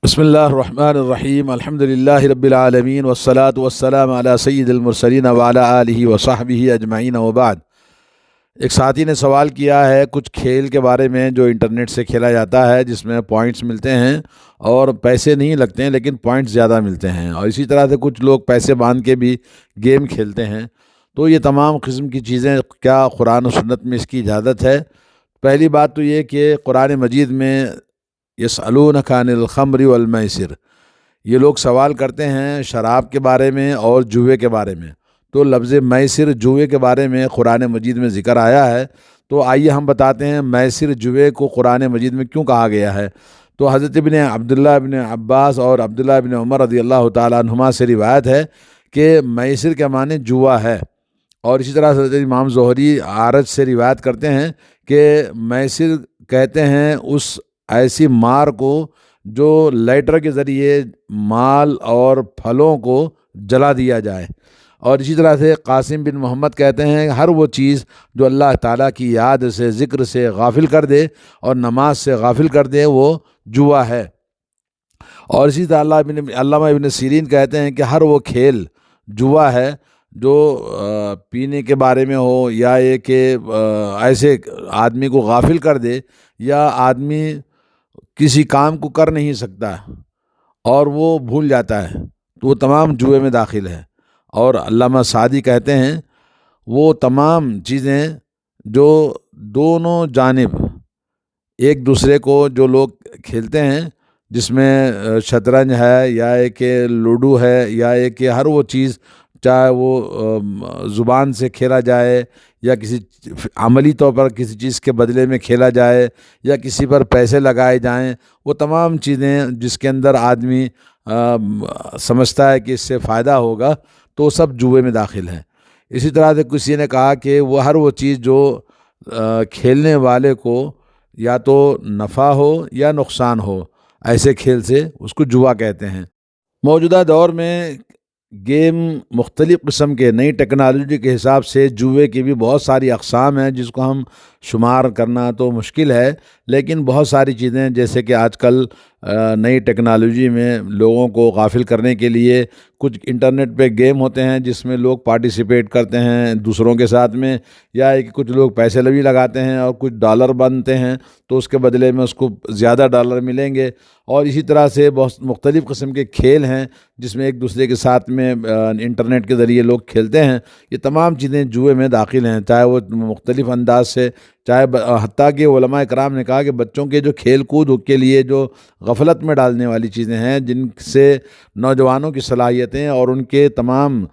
بسم اللہ الرحمن الرحیم الحمد للہ رب العالمین والصلاة والسلام علی سید المرسلین وعلی آلہ وصحبہ اجمعین وبعد۔ ایک ساتھی نے سوال کیا ہے کچھ کھیل کے بارے میں جو انٹرنیٹ سے کھیلا جاتا ہے، جس میں پوائنٹس ملتے ہیں اور پیسے نہیں لگتے ہیں لیکن پوائنٹس زیادہ ملتے ہیں، اور اسی طرح سے کچھ لوگ پیسے باندھ کے بھی گیم کھیلتے ہیں۔ تو یہ تمام قسم کی چیزیں کیا قرآن و سنت میں اس کی اجازت ہے؟ پہلی بات تو یہ کہ قرآن مجید میں یسألونک عن الخمر والمیسر، یہ لوگ سوال کرتے ہیں شراب کے بارے میں اور جوئے کے بارے میں۔ تو لفظ میسر جوئے کے بارے میں قرآن مجید میں ذکر آیا ہے، تو آئیے ہم بتاتے ہیں میسر جوئے کو قرآن مجید میں کیوں کہا گیا ہے۔ تو حضرت ابن عبداللہ ابن عباس اور عبداللہ ابن عمر رضی اللہ تعالیٰ عنہما سے روایت ہے کہ میسر کے معنی جوا ہے، اور اسی طرح حضرت امام زہری عارج سے روایت کرتے ہیں کہ میسر کہتے ہیں اس ایسی مار کو جو لائٹر کے ذریعے مال اور پھلوں کو جلا دیا جائے، اور اسی طرح سے قاسم بن محمد کہتے ہیں ہر وہ چیز جو اللہ تعالیٰ کی یاد سے ذکر سے غافل کر دے اور نماز سے غافل کر دے وہ جوا ہے۔ اور اسی طرح علامہ ابن سیرین کہتے ہیں کہ ہر وہ کھیل جوا ہے جو پینے کے بارے میں ہو، یا یہ کہ ایسے آدمی کو غافل کر دے، یا آدمی کسی کام کو کر نہیں سکتا اور وہ بھول جاتا ہے، تو وہ تمام جوئے میں داخل ہے۔ اور علامہ سعدی کہتے ہیں وہ تمام چیزیں جو دونوں جانب ایک دوسرے کو جو لوگ کھیلتے ہیں، جس میں شطرنج ہے، یا ایک کہ لوڈو ہے، یا ایک کہ ہر وہ چیز چاہے وہ زبان سے کھیلا جائے یا کسی عملی طور پر کسی چیز کے بدلے میں کھیلا جائے یا کسی پر پیسے لگائے جائیں، وہ تمام چیزیں جس کے اندر آدمی سمجھتا ہے کہ اس سے فائدہ ہوگا، تو سب جوئے میں داخل ہیں۔ اسی طرح سے کسی نے کہا کہ وہ ہر وہ چیز جو کھیلنے والے کو یا تو نفع ہو یا نقصان ہو، ایسے کھیل سے اس کو جوا کہتے ہیں۔ موجودہ دور میں گیم مختلف قسم کے نئی ٹیکنالوجی کے حساب سے جوئے کی بھی بہت ساری اقسام ہیں، جس کو ہم شمار کرنا تو مشکل ہے، لیکن بہت ساری چیزیں جیسے کہ آج کل نئی ٹیکنالوجی میں لوگوں کو غافل کرنے کے لیے کچھ انٹرنیٹ پہ گیم ہوتے ہیں جس میں لوگ پارٹیسپیٹ کرتے ہیں دوسروں کے ساتھ میں، یا ایک کچھ لوگ پیسے بھی لگاتے ہیں اور کچھ ڈالر بنتے ہیں تو اس کے بدلے میں اس کو زیادہ ڈالر ملیں گے، اور اسی طرح سے بہت مختلف قسم کے کھیل ہیں جس میں ایک دوسرے کے ساتھ میں انٹرنیٹ کے ذریعے لوگ کھیلتے ہیں۔ یہ تمام چیزیں جوئے میں داخل ہیں، چاہے وہ مختلف انداز سے، چاہے حتیٰ کہ علماء کرام نے کہا کہ بچوں کے جو کھیل کود کے لیے جو غفلت میں ڈالنے والی چیزیں ہیں، جن سے نوجوانوں کی صلاحیتیں اور ان کے تمام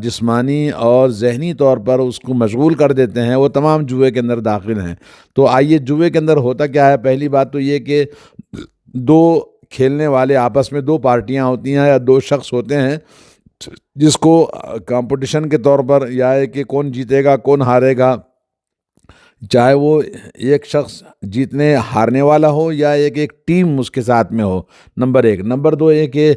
جسمانی اور ذہنی طور پر اس کو مشغول کر دیتے ہیں، وہ تمام جوئے کے اندر داخل ہیں۔ تو آئیے جوئے کے اندر ہوتا کیا ہے۔ پہلی بات تو یہ کہ دو کھیلنے والے آپس میں دو پارٹیاں ہوتی ہیں یا دو شخص ہوتے ہیں، جس کو کمپٹیشن کے طور پر یا ہے کہ کون جیتے گا کون ہارے گا، چاہے وہ ایک شخص جیتنے ہارنے والا ہو یا ایک ٹیم اس کے ساتھ میں ہو، نمبر ایک۔ نمبر دو یہ کہ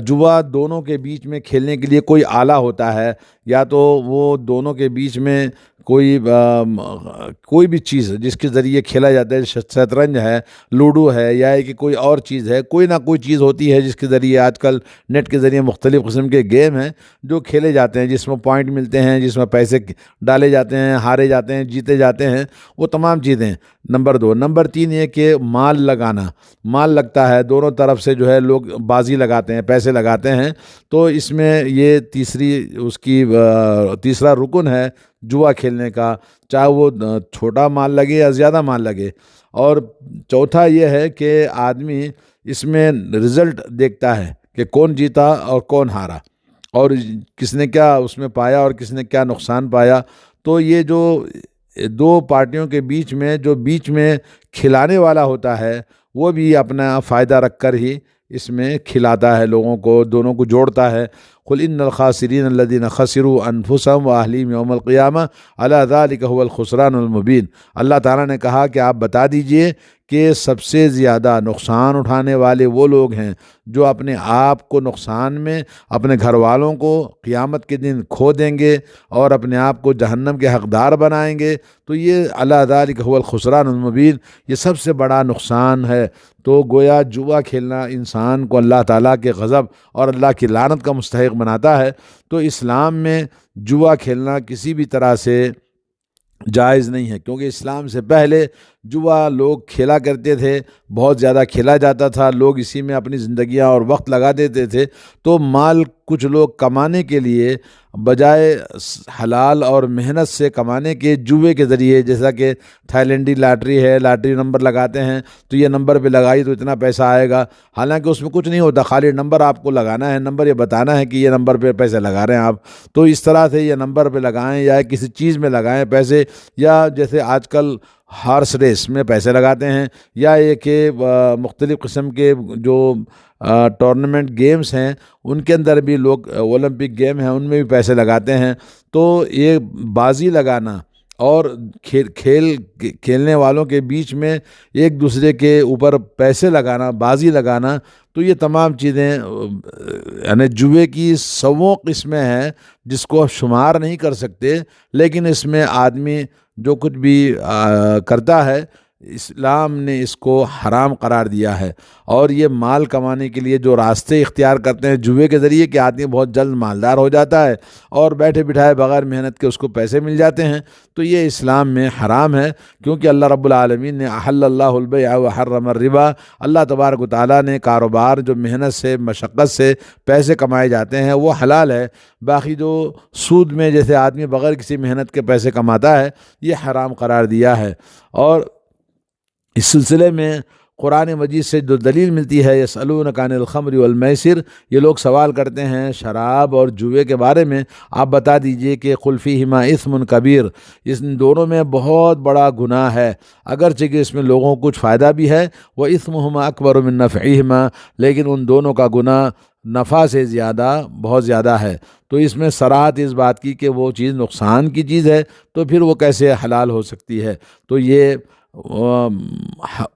جوا دونوں کے بیچ میں کھیلنے کے لیے کوئی آلہ ہوتا ہے، یا تو وہ دونوں کے بیچ میں کوئی بھی چیز جس کے ذریعے کھیلا جاتا ہے، شطرنج ہے، لوڈو ہے، یا کہ کوئی اور چیز ہے، کوئی نہ کوئی چیز ہوتی ہے جس کے ذریعے آج کل نیٹ کے ذریعے مختلف قسم کے گیم ہیں جو کھیلے جاتے ہیں، جس میں پوائنٹ ملتے ہیں، جس میں پیسے ڈالے جاتے ہیں، ہارے جاتے ہیں، جیتے جاتے ہیں، وہ تمام چیزیں۔ نمبر دو۔ نمبر تین یہ کہ مال لگانا، مال لگتا ہے دونوں طرف سے، جو ہے لوگ بازی لگاتے ہیں، پیسے لگاتے ہیں، تو اس میں یہ تیسرا رکن ہے جوا کھیلنے کا، چاہے وہ چھوٹا مال لگے یا زیادہ مال لگے۔ اور چوتھا یہ ہے کہ آدمی اس میں رزلٹ دیکھتا ہے کہ کون جیتا اور کون ہارا، اور کس نے کیا اس میں پایا اور کس نے کیا نقصان پایا۔ تو یہ جو دو پارٹیوں کے بیچ میں کھلانے والا ہوتا ہے، وہ بھی اپنا فائدہ رکھ کر ہی اس میں کھلاتا ہے، لوگوں کو دونوں کو جوڑتا ہے۔ قل ان الخاسرین الذین خسروا انفسهم واہلیہم یوم القیامہ الا ذلک هو الخسران المبین۔ اللہ تعالیٰ نے کہا کہ آپ بتا دیجئے کہ سب سے زیادہ نقصان اٹھانے والے وہ لوگ ہیں جو اپنے آپ کو نقصان میں، اپنے گھر والوں کو قیامت کے دن کھو دیں گے اور اپنے آپ کو جہنم کے حقدار بنائیں گے۔ تو یہ الا ذلک هو الخسران المبین، یہ سب سے بڑا نقصان ہے۔ تو گویا جوا کھیلنا انسان کو اللہ تعالیٰ کے غضب اور اللہ کی لعنت کا مستحق بناتا ہے۔ تو اسلام میں جوا کھیلنا کسی بھی طرح سے جائز نہیں ہے، کیونکہ اسلام سے پہلے جوا لوگ کھیلا کرتے تھے، بہت زیادہ کھیلا جاتا تھا، لوگ اسی میں اپنی زندگیاں اور وقت لگا دیتے تھے۔ تو مال کچھ لوگ کمانے کے لیے بجائے حلال اور محنت سے کمانے کے جوے کے ذریعے، جیسا کہ تھائیلینڈی لاٹری ہے، لاٹری نمبر لگاتے ہیں تو یہ نمبر پہ لگائی تو اتنا پیسہ آئے گا، حالانکہ اس میں کچھ نہیں ہوتا، خالی نمبر آپ کو لگانا ہے، نمبر یہ بتانا ہے کہ یہ نمبر پہ پیسے لگا رہے ہیں آپ۔ تو اس طرح سے یہ نمبر پہ لگائیں یا کسی چیز میں لگائیں پیسے، یا جیسے آج کل ہارس ریس میں پیسے لگاتے ہیں، یا یہ کہ مختلف قسم کے جو ٹورنامنٹ گیمز ہیں ان کے اندر بھی لوگ، اولمپک گیم ہیں ان میں بھی پیسے لگاتے ہیں۔ تو یہ بازی لگانا اور کھیلنے والوں کے بیچ میں ایک دوسرے کے اوپر پیسے لگانا، بازی لگانا، تو یہ تمام چیزیں یعنی جوے کی سووں قسمیں ہیں جس کو آپ شمار نہیں کر سکتے، لیکن اس میں آدمی جو کچھ بھی کرتا ہے اسلام نے اس کو حرام قرار دیا ہے۔ اور یہ مال کمانے کے لیے جو راستے اختیار کرتے ہیں جوے کے ذریعے کہ آدمی بہت جلد مالدار ہو جاتا ہے اور بیٹھے بٹھائے بغیر محنت کے اس کو پیسے مل جاتے ہیں، تو یہ اسلام میں حرام ہے، کیونکہ اللہ رب العالمین نے احل اللہ البیع وحرم الربا، اللہ تبارک و تعالیٰ نے کاروبار جو محنت سے، مشقت سے پیسے کمائے جاتے ہیں وہ حلال ہے، باقی جو سود میں جیسے آدمی بغیر کسی محنت کے پیسے کماتا ہے یہ حرام قرار دیا ہے۔ اور اس سلسلے میں قرآن مجید سے جو دلیل ملتی ہے، یسألونک عن الخمر والمیسر، یہ لوگ سوال کرتے ہیں شراب اور جوئے کے بارے میں، آپ بتا دیجئے کہ قل فیہما اثم کبیر، اس دونوں میں بہت بڑا گناہ ہے، اگرچہ کہ اس میں لوگوں کو کچھ فائدہ بھی ہے، وَإِثْمُهُمَا أَكْبَرُ مِن نَفْعِهِمَا، لیکن ان دونوں کا گناہ نفع سے زیادہ، بہت زیادہ ہے۔ تو اس میں صراحت اس بات کی کہ وہ چیز نقصان کی چیز ہے تو پھر وہ کیسے حلال ہو سکتی ہے۔ تو یہ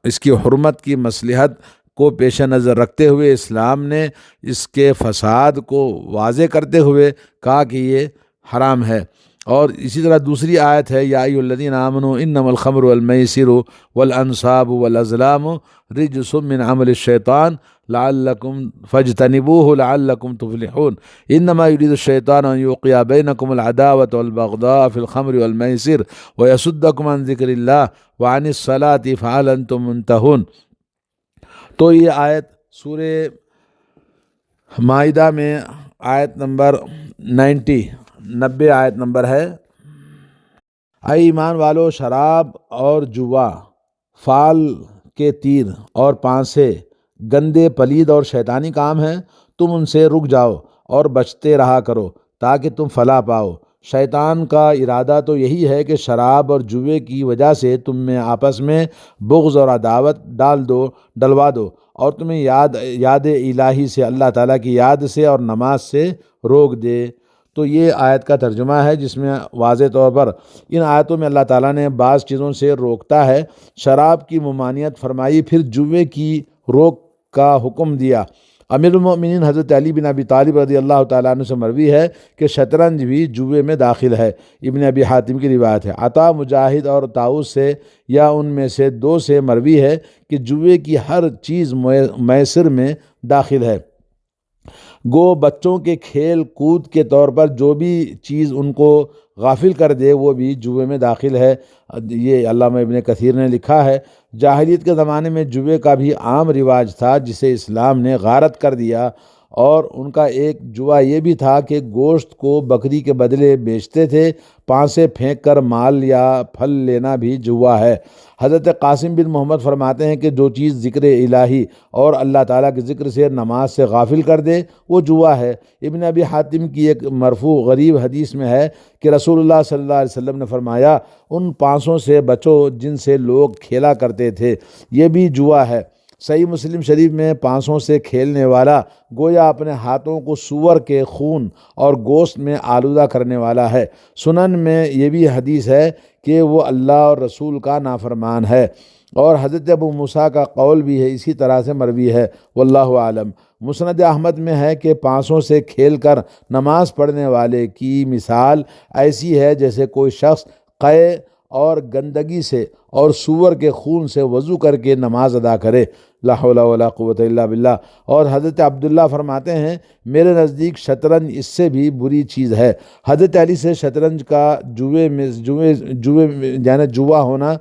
اس کی حرمت کی مصلحت کو پیش نظر رکھتے ہوئے اسلام نے اس کے فساد کو واضح کرتے ہوئے کہا کہ یہ حرام ہے۔ اور اسی طرح دوسری آیت ہے، یا ایھا الذین آمنوا انما الخمر والمیسر والانصاب والازلام رجس من عمل الشیطان لعلکم فاجتنبوه لعلکم تفلحون انما یرید الشیطان ان یوقع بینکم العداوة والبغضاء فی الخمر والمیسر ویصدکم عن ذکر اللہ وعن الصلاة فہل انتم منتہون۔ تو یہ آیت سورہ مائدہ میں آیت نمبر 90 آیت نمبر ہے، اے ایمان والو، شراب اور جوا، فال کے تیر اور پانسے گندے، پلید اور شیطانی کام ہیں، تم ان سے رک جاؤ اور بچتے رہا کرو تاکہ تم فلاح پاؤ۔ شیطان کا ارادہ تو یہی ہے کہ شراب اور جوے کی وجہ سے تم میں آپس میں بغض اور عداوت ڈلوا دو اور تمہیں یاد الہی سے، اللہ تعالیٰ کی یاد سے اور نماز سے روک دے۔ تو یہ آیت کا ترجمہ ہے جس میں واضح طور پر ان آیتوں میں اللہ تعالیٰ نے بعض چیزوں سے روکتا ہے، شراب کی ممانعت فرمائی، پھر جوے کی روک کا حکم دیا۔ امیر المؤمنین حضرت علی بن ابی طالب رضی اللہ تعالیٰ عنہ سے مروی ہے کہ شطرنج بھی جوے میں داخل ہے، ابن ابی حاتم کی روایت ہے۔ عطا، مجاہد اور طاؤس سے یا ان میں سے دو سے مروی ہے کہ جوے کی ہر چیز میسر میں داخل ہے، گو بچوں کے کھیل کود کے طور پر جو بھی چیز ان کو غافل کر دے وہ بھی جوے میں داخل ہے۔ یہ علامہ ابن کثیر نے لکھا ہے، جاہلیت کے زمانے میں جوے کا بھی عام رواج تھا جسے اسلام نے غارت کر دیا، اور ان کا ایک جوا یہ بھی تھا کہ گوشت کو بکری کے بدلے بیچتے تھے، پانسے پھینک کر مال یا پھل لینا بھی جوا ہے۔ حضرت قاسم بن محمد فرماتے ہیں کہ جو چیز ذکر الہی اور اللہ تعالیٰ کے ذکر سے نماز سے غافل کر دے وہ جوا ہے۔ ابن ابی حاتم کی ایک مرفوع غریب حدیث میں ہے کہ رسول اللہ صلی اللہ علیہ وسلم نے فرمایا، ان پانسوں سے بچو جن سے لوگ کھیلا کرتے تھے، یہ بھی جوا ہے۔ صحیح مسلم شریف میں پانسوں سے کھیلنے والا گویا اپنے ہاتھوں کو سور کے خون اور گوشت میں آلودہ کرنے والا ہے۔ سنن میں یہ بھی حدیث ہے کہ وہ اللہ اور رسول کا نافرمان ہے، اور حضرت ابو موسیٰ کا قول بھی ہے، اسی طرح سے مروی ہے، واللہ عالم۔ مسند احمد میں ہے کہ پانسوں سے کھیل کر نماز پڑھنے والے کی مثال ایسی ہے جیسے کوئی شخص قے اور گندگی سے اور سور کے خون سے وضو کر کے نماز ادا کرے، لا حول ولا قوت الا باللہ۔ اور حضرت عبداللہ فرماتے ہیں میرے نزدیک شطرنج اس سے بھی بری چیز ہے۔ حضرت علی سے شطرنج کا یعنی جوا ہونا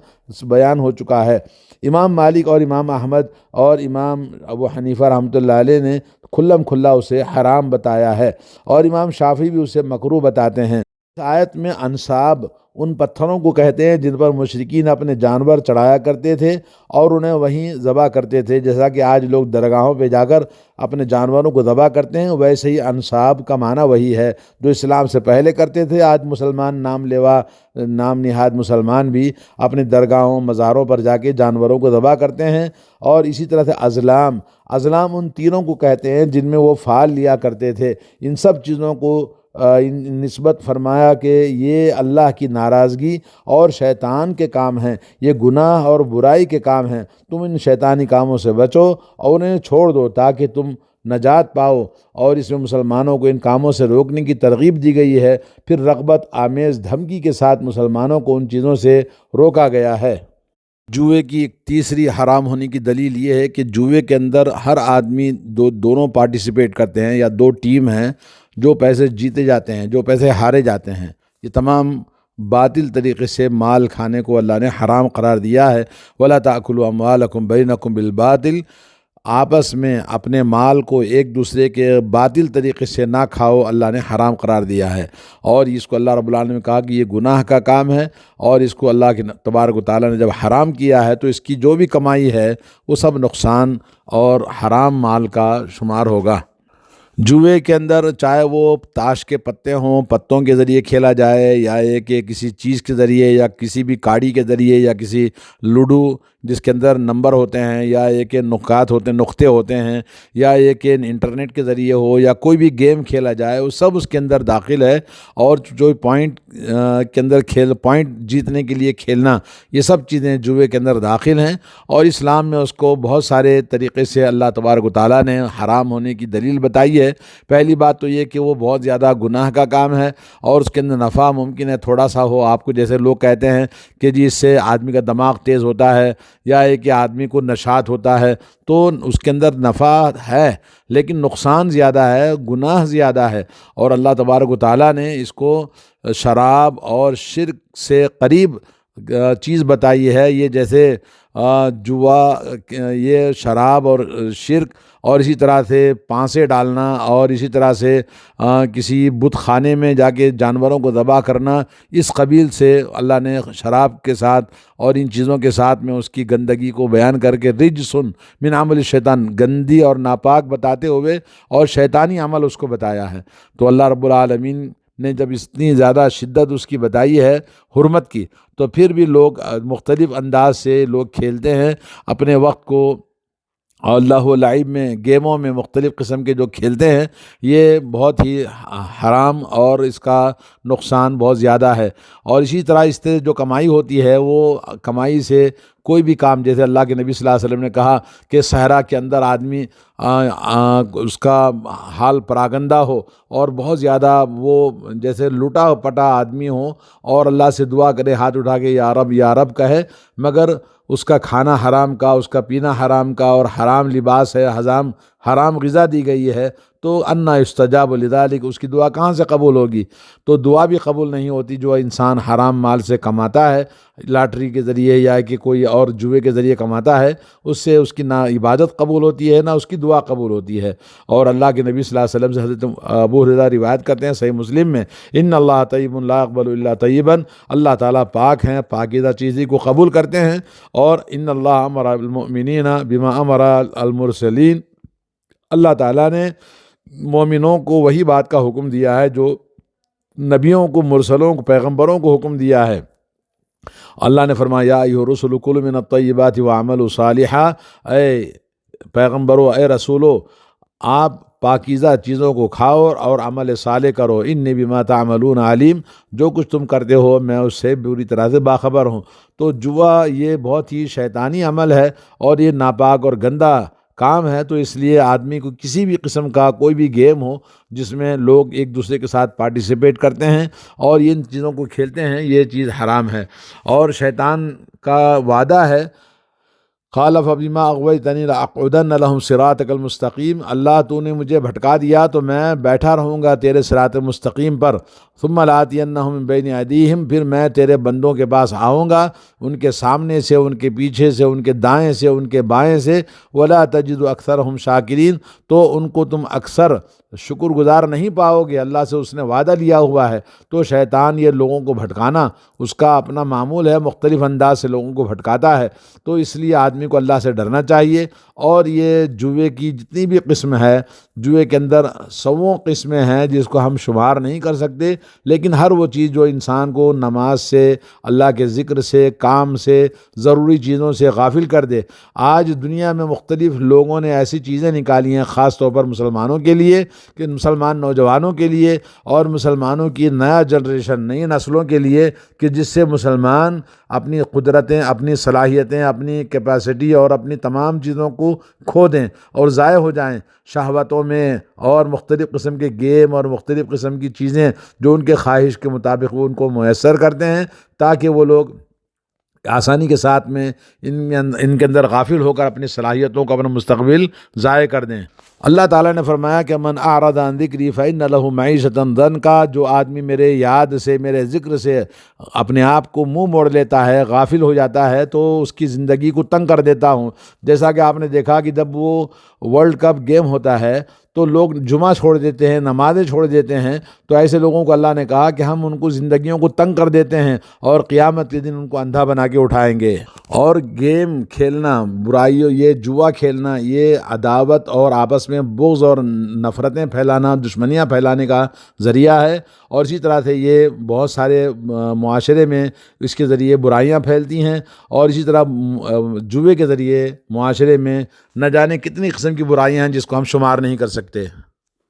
بیان ہو چکا ہے۔ امام مالک اور امام احمد اور امام ابو حنیفہ رحمۃ اللہ علیہ نے کھلم کھلا اسے حرام بتایا ہے، اور امام شافعی بھی اسے مکروہ بتاتے ہیں۔ اس آیت میں انصاب ان پتھروں کو کہتے ہیں جن پر مشرکین اپنے جانور چڑھایا کرتے تھے اور انہیں وہیں ذبح کرتے تھے، جیسا کہ آج لوگ درگاہوں پہ جا کر اپنے جانوروں کو ذبح کرتے ہیں، ویسے ہی انصاب کا معنی وہی ہے جو اسلام سے پہلے کرتے تھے۔ آج مسلمان نام نہاد مسلمان بھی اپنے درگاہوں مزاروں پر جا کے جانوروں کو ذبح کرتے ہیں۔ اور اسی طرح سے ازلام ان تیروں کو کہتے ہیں جن میں وہ فال لیا کرتے تھے۔ ان سب چیزوں کو نسبت فرمایا کہ یہ اللہ کی ناراضگی اور شیطان کے کام ہیں، یہ گناہ اور برائی کے کام ہیں، تم ان شیطانی کاموں سے بچو اور انہیں چھوڑ دو تاکہ تم نجات پاؤ۔ اور اس میں مسلمانوں کو ان کاموں سے روکنے کی ترغیب دی گئی ہے، پھر رغبت آمیز دھمکی کے ساتھ مسلمانوں کو ان چیزوں سے روکا گیا ہے۔ جوئے کی ایک تیسری حرام ہونے کی دلیل یہ ہے کہ جوئے کے اندر ہر آدمی دونوں پارٹیسپیٹ کرتے ہیں، یا دو ٹیم ہیں، جو پیسے جیتے جاتے ہیں، جو پیسے ہارے جاتے ہیں۔ یہ تمام باطل طریقے سے مال کھانے کو اللہ نے حرام قرار دیا ہے۔ وَلَا تَأْكُلُوا أَمْوَالَكُمْ بَيْنَكُمْ بِالْبَاطِلِ، آپس میں اپنے مال کو ایک دوسرے کے باطل طریقے سے نہ کھاؤ، اللہ نے حرام قرار دیا ہے۔ اور اس کو اللہ رب العالمین نے کہا کہ یہ گناہ کا کام ہے، اور اس کو اللہ کے تبارک و تعالیٰ نے جب حرام کیا ہے تو اس کی جو بھی کمائی ہے وہ سب نقصان اور حرام مال کا شمار ہوگا۔ جوئے کے اندر چاہے وہ تاش کے پتے ہوں، پتوں کے ذریعے کھیلا جائے، یا یہ کہ کسی چیز کے ذریعے، یا کسی بھی کاڑی کے ذریعے، یا کسی لوڈو جس کے اندر نمبر ہوتے ہیں، یا یہ کہ نقاط ہوتے ہیں، نقطے ہوتے ہیں، یا یہ کہ انٹرنیٹ کے ذریعے ہو، یا کوئی بھی گیم کھیلا جائے، وہ سب اس کے اندر داخل ہے۔ اور جو پوائنٹ کے اندر پوائنٹ جیتنے کے لیے کھیلنا، یہ سب چیزیں جوئے کے اندر داخل ہیں، اور اسلام میں اس کو بہت سارے طریقے سے اللہ تبارک و تعالیٰ نے حرام ہونے کی دلیل بتائی ہے۔ پہلی بات تو یہ کہ وہ بہت زیادہ گناہ کا کام ہے، اور اس کے اندر نفع ممکن ہے تھوڑا سا ہو آپ کو، جیسے لوگ کہتے ہیں کہ جی اس سے آدمی کا دماغ تیز ہوتا ہے، یا ایک آدمی کو نشاط ہوتا ہے، تو اس کے اندر نفع ہے لیکن نقصان زیادہ ہے، گناہ زیادہ ہے۔ اور اللہ تبارک و تعالیٰ نے اس کو شراب اور شرک سے قریب چیز بتائی ہے۔ یہ جیسے جوا، یہ شراب اور شرک، اور اسی طرح سے پانسے ڈالنا، اور اسی طرح سے کسی بت خانے میں جا کے جانوروں کو ذبح کرنا، اس قبیل سے اللہ نے شراب کے ساتھ اور ان چیزوں کے ساتھ میں اس کی گندگی کو بیان کر کے رجسن من عمل الشیطان، گندی اور ناپاک بتاتے ہوئے اور شیطانی عمل اس کو بتایا ہے۔ تو اللہ رب العالمین نے جب اتنی زیادہ شدت اس کی بتائی ہے، حرمت کی، تو پھر بھی لوگ مختلف انداز سے لوگ کھیلتے ہیں اپنے وقت کو، اور اللہ و لعب میں، گیموں میں مختلف قسم کے جو کھیلتے ہیں، یہ بہت ہی حرام اور اس کا نقصان بہت زیادہ ہے۔ اور اسی طرح اس سے جو کمائی ہوتی ہے، وہ کمائی سے کوئی بھی کام، جیسے اللہ کے نبی صلی اللہ علیہ وسلم نے کہا کہ صحرا کے اندر آدمی اس کا حال پراگندہ ہو، اور بہت زیادہ وہ جیسے لوٹا پٹا آدمی ہو، اور اللہ سے دعا کرے ہاتھ اٹھا کے یا رب کہے، مگر اس کا کھانا حرام کا، اس کا پینا حرام کا، اور حرام لباس ہے، حرام غذا دی گئی ہے، تو انا یستجاب لذالک، اس کی دعا کہاں سے قبول ہوگی؟ تو دعا بھی قبول نہیں ہوتی جو انسان حرام مال سے کماتا ہے، لاٹری کے ذریعے یا کہ کوئی اور جوئے کے ذریعے کماتا ہے، اس سے اس کی نہ عبادت قبول ہوتی ہے نہ اس کی دعا قبول ہوتی ہے۔ اور اللہ کے نبی صلی اللہ علیہ وسلم سے حضرت ابو ہریرہ روایت کرتے ہیں صحیح مسلم میں، ان اللہ طیب لا یقبل الا طیبا، اللہ تعالیٰ پاک ہیں، پاکیزہ چیزیں کو قبول کرتے ہیں، اور ان اللہ امر المؤمنین بما امر المرسلین، اللہ تعالیٰ نے مومنوں کو وہی بات کا حکم دیا ہے جو نبیوں کو، مرسلوں کو، پیغمبروں کو حکم دیا ہے۔ اللہ نے فرمایا یا ایھا الرسل کلوا من الطیبات واعملوا صالحا، اے پیغمبرو، اے رسولو، آپ پاکیزہ چیزوں کو کھاؤ اور عمل صالح کرو، انی بما تعملون علیم، جو کچھ تم کرتے ہو میں اس سے پوری طرح سے باخبر ہوں۔ تو جوا یہ بہت ہی شیطانی عمل ہے اور یہ ناپاک اور گندا کام ہے، تو اس لیے آدمی کو کسی بھی قسم کا کوئی بھی گیم ہو جس میں لوگ ایک دوسرے کے ساتھ پارٹیسپیٹ کرتے ہیں اور ان چیزوں کو کھیلتے ہیں، یہ چیز حرام ہے۔ اور شیطان کا وعدہ ہے، قال فبما اغویتنی لاقعدن لهم صراطک المستقیم، اللہ تو نے مجھے بھٹکا دیا تو میں بیٹھا رہوں گا تیرے صراط مستقیم پر، ثم لآتینہم من بین ایدیہم، پھر میں تیرے بندوں کے پاس آؤں گا، ان کے سامنے سے، ان کے پیچھے سے، ان کے دائیں سے، ان کے بائیں سے، ولا تجد اکثرہم شاکرین، تو ان کو تم اکثر شکر گزار نہیں پاؤ گے، اللہ سے اس نے وعدہ لیا ہوا ہے۔ تو شیطان یہ لوگوں کو بھٹکانا اس کا اپنا معمول ہے، مختلف انداز سے لوگوں کو بھٹکاتا ہے، تو اس لیے آدمی کو اللہ سے ڈرنا چاہیے۔ اور یہ جوئے کی جتنی بھی قسم ہے، جوئے کے اندر سووں قسمیں ہیں جس کو ہم شمار نہیں کر سکتے، لیکن ہر وہ چیز جو انسان کو نماز سے، اللہ کے ذکر سے، کام سے، ضروری چیزوں سے غافل کر دے۔ آج دنیا میں مختلف لوگوں نے ایسی چیزیں نکالی ہیں، خاص طور پر مسلمانوں کے لیے، کہ مسلمان نوجوانوں کے لیے اور مسلمانوں کی نیا جنریشن، نئی نسلوں کے لیے، کہ جس سے مسلمان اپنی قدرتیں، اپنی صلاحیتیں، اپنی کیپیسٹی اور اپنی تمام چیزوں کو کھو دیں اور ضائع ہو جائیں شہوتوں میں، اور مختلف قسم کے گیم اور مختلف قسم کی چیزیں جو ان کے خواہش کے مطابق وہ ان کو میسر کرتے ہیں، تاکہ وہ لوگ آسانی کے ساتھ میں ان کے اندر غافل ہو کر اپنی صلاحیتوں کو، اپنا مستقبل ضائع کر دیں۔ اللہ تعالیٰ نے فرمایا کہ من اعرض عن ذکری فإن له معیشۃ ضنکا، جو آدمی میرے یاد سے، میرے ذکر سے اپنے آپ کو منہ موڑ لیتا ہے، غافل ہو جاتا ہے، تو اس کی زندگی کو تنگ کر دیتا ہوں۔ جیسا کہ آپ نے دیکھا کہ جب وہ ورلڈ کپ گیم ہوتا ہے تو لوگ جمعہ چھوڑ دیتے ہیں، نمازیں چھوڑ دیتے ہیں، تو ایسے لوگوں کو اللہ نے کہا کہ ہم ان کو زندگیوں کو تنگ کر دیتے ہیں اور قیامت کے دن ان کو اندھا بنا کے اٹھائیں گے۔ اور گیم کھیلنا، برائیوں، یہ جوا کھیلنا، یہ عداوت اور آپس میں بغض اور نفرتیں پھیلانا، دشمنیاں پھیلانے کا ذریعہ ہے، اور اسی طرح سے یہ بہت سارے معاشرے میں اس کے ذریعے برائیاں پھیلتی ہیں، اور اسی طرح جوئے کے ذریعے معاشرے میں نہ جانے کتنی قسم کی برائیاں ہیں جس کو ہم شمار نہیں کر سکتے۔